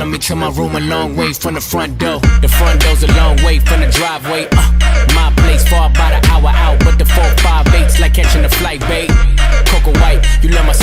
Follow me to my room a long way from the front door. The front door's a long way from the driveway. My place far about an hour out, but the 458's like catching a flight, babe. Coco White, you love my